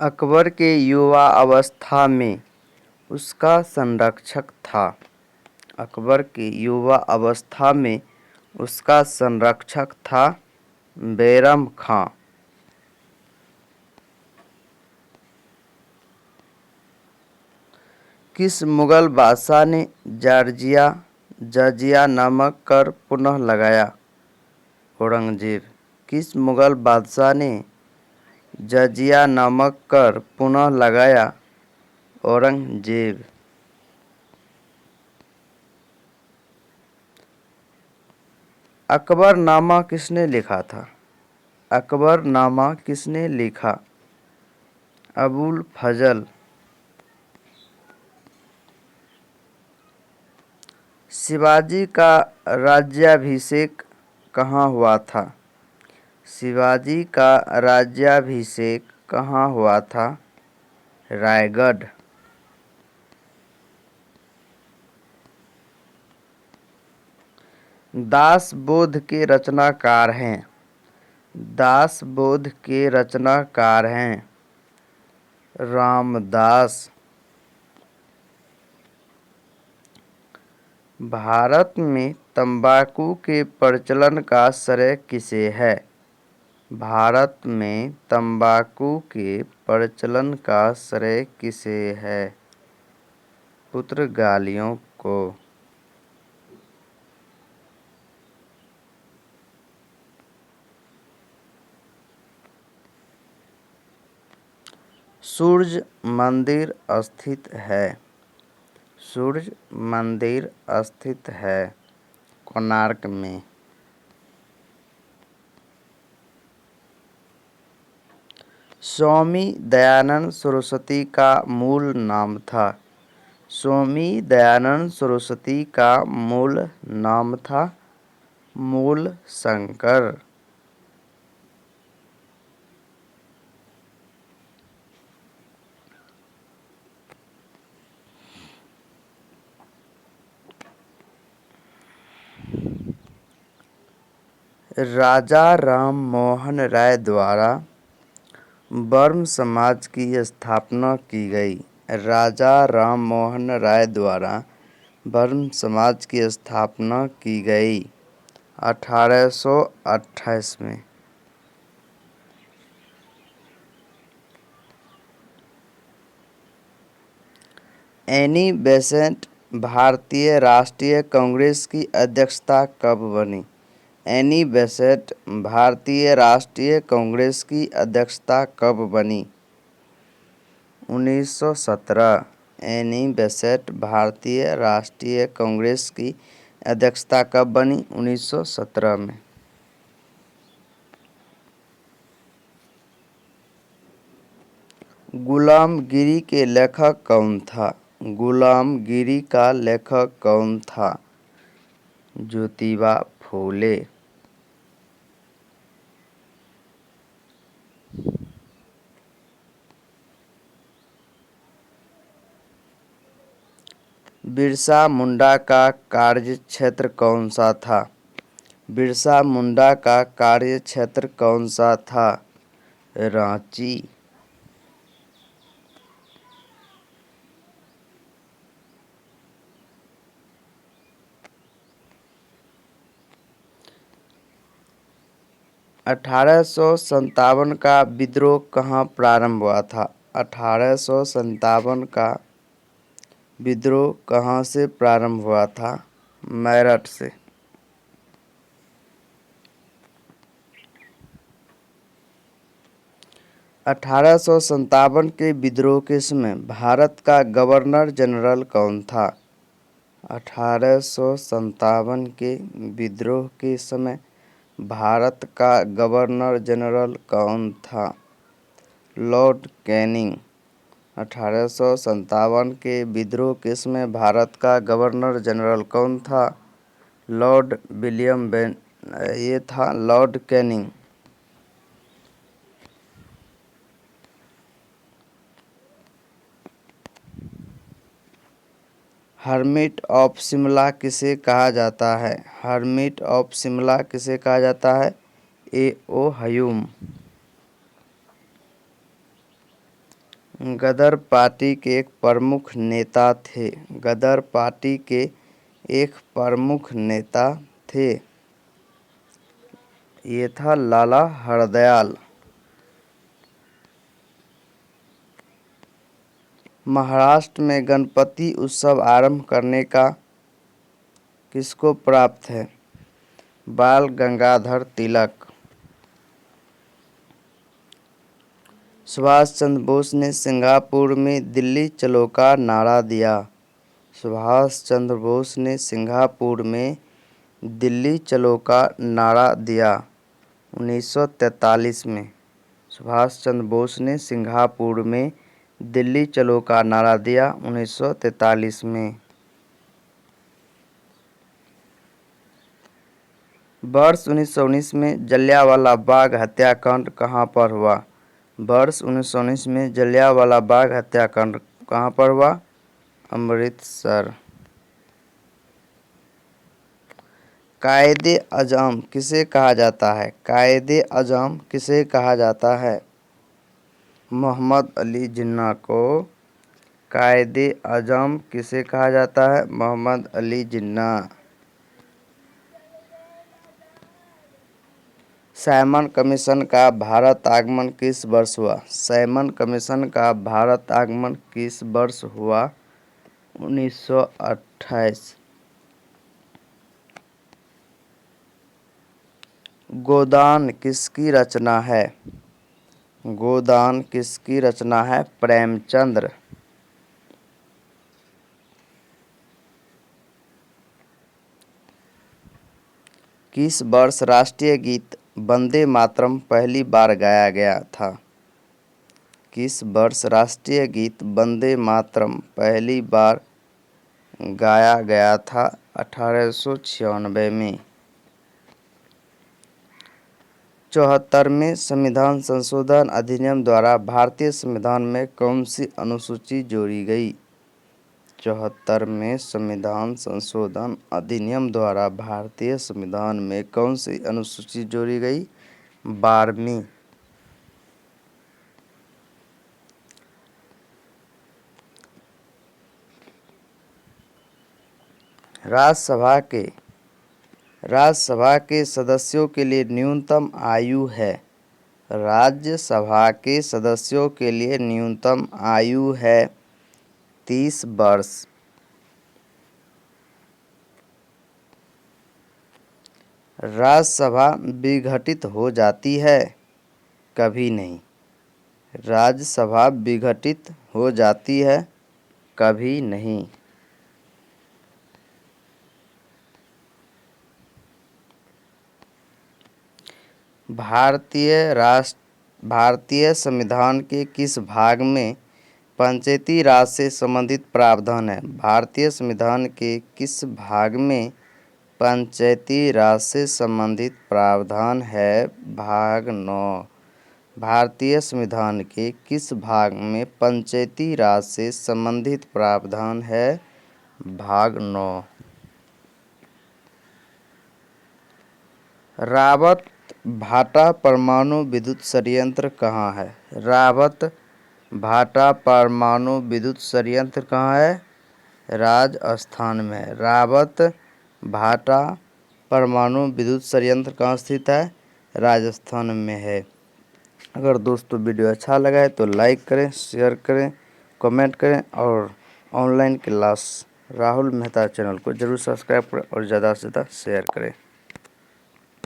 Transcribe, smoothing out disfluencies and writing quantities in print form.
अकबर के युवा अवस्था में उसका संरक्षक था। अकबर की युवा अवस्था में उसका संरक्षक था बैरम खां। किस मुगल बादशाह ने जजिया नामक कर पुनः लगाया? औरंगजेब। किस मुगल बादशाह ने जजिया नामक कर पुनः लगाया? औरंगजेब। अकबरनामा किसने लिखा था? अकबरनामा किसने लिखा? अबुल फजल। शिवाजी का राज्याभिषेक कहाँ हुआ था? शिवाजी का राज्याभिषेक कहाँ हुआ था? रायगढ़। दासबोध के रचनाकार हैं? दासबोध के रचनाकार हैं रामदास। भारत में तंबाकू के प्रचलन का श्रेय किसे है? भारत में तंबाकू के प्रचलन का श्रेय किसे है? पुर्तगालियों को। सूर्य मंदिर स्थित है? सूर्य मंदिर स्थित है कोणार्क में। स्वामी दयानंद सरस्वती का मूल नाम था? स्वामी दयानंद सरस्वती का मूल नाम था मूल शंकर। राजा राम मोहन राय द्वारा वर्म समाज की स्थापना की गई। राजा राम मोहन राय द्वारा वर्म समाज की स्थापना की गई 1828 में। एनी बेसेंट भारतीय राष्ट्रीय कांग्रेस की अध्यक्षता कब बनी? एनी बेसेंट भारतीय राष्ट्रीय कांग्रेस की अध्यक्षता कब बनी? 1917। एनी बेसेंट भारतीय राष्ट्रीय कांग्रेस की अध्यक्षता कब बनी? 1917 में। गुलामगिरी के लेखक कौन था? गुलामगिरी का लेखक कौन था? ज्योतिबा फूले। बिरसा मुंडा का कार्यक्षेत्र कौन सा था? बिरसा मुंडा का कार्यक्षेत्र कौन सा था? रांची। 1857 का विद्रोह कहाँ प्रारंभ हुआ था? 1857 का विद्रोह कहाँ से प्रारंभ हुआ था? मेरठ से। 1857 के विद्रोह के समय भारत का गवर्नर जनरल कौन था? 1857 के विद्रोह के समय भारत का गवर्नर जनरल कौन था? Lord Canning. 1857 के विद्रोह के समय भारत का गवर्नर जनरल कौन था? लॉर्ड विलियम ये था Lord Canning. Hermit of Shimla किसे कहा जाता है? हर्मिट ऑफ शिमला किसे कहा जाता है? ए ओ ह्यूम। गदर पार्टी के एक प्रमुख नेता थे। गदर पार्टी के एक प्रमुख नेता थे। ये था लाला हरदयाल। महाराष्ट्र में गणपति उत्सव आरंभ करने का किसको प्राप्त है? बाल गंगाधर तिलक। सुभाष चंद्र बोस ने सिंगापुर में दिल्ली चलो का नारा दिया। सुभाष चंद्र बोस ने सिंगापुर में दिल्ली चलो का नारा दिया 1943 में। सुभाष चंद्र बोस ने सिंगापुर में दिल्ली चलो का नारा दिया 1943 में। वर्ष 1919 में जलियांवाला बाग हत्याकांड कहाँ पर हुआ? वर्ष 1919 में जलियांवाला बाग हत्याकांड कहाँ पर हुआ? अमृतसर। कायदे आज़म किसे कहा जाता है? कायदे आज़म किसे कहा जाता है? मोहम्मद अली जिन्ना को कायदे आज़म किसे कहा जाता है? मोहम्मद अली जिन्ना। साइमन कमीशन का भारत आगमन किस वर्ष हुआ? साइमन कमीशन का भारत आगमन किस वर्ष हुआ? 1928। गोदान किसकी रचना है? गोदान किसकी रचना है? प्रेमचंद्र। किस वर्ष राष्ट्रीय गीत वंदे मातरम पहली बार गाया गया था? किस वर्ष राष्ट्रीय गीत वंदे मातरम पहली बार गाया गया था? 1896 में। 74वें संविधान संशोधन अधिनियम द्वारा भारतीय संविधान में कौन सी अनुसूची जोड़ी गई? 74वें संविधान संशोधन अधिनियम द्वारा भारतीय संविधान में कौन सी अनुसूची जोड़ी गई? 12वीं। राज्यसभा के सदस्यों के लिए न्यूनतम आयु है। राज्यसभा के सदस्यों के लिए न्यूनतम आयु है 30 वर्ष। राज्यसभा विघटित हो जाती है? कभी नहीं। राज्यसभा विघटित हो जाती है? कभी नहीं। भारतीय संविधान के किस भाग में पंचायती राज से संबंधित प्रावधान है? भारतीय संविधान के किस भाग में पंचायती राज से संबंधित प्रावधान है? भाग 9। भारतीय संविधान के किस भाग में पंचायती राज से संबंधित प्रावधान है? भाग 9। रावत भाटा परमाणु विद्युत संयंत्र कहाँ है? रावत भाटा परमाणु विद्युत संयंत्र कहाँ है? राजस्थान में। रावत भाटा परमाणु विद्युत संयंत्र कहाँ स्थित है? राजस्थान में है। अगर दोस्तों वीडियो अच्छा लगा है तो लाइक करें, शेयर करें, कमेंट करें और online class Rahul Mehta channel को जरूर सब्सक्राइब करें और ज़्यादा से ज़्यादा शेयर करें।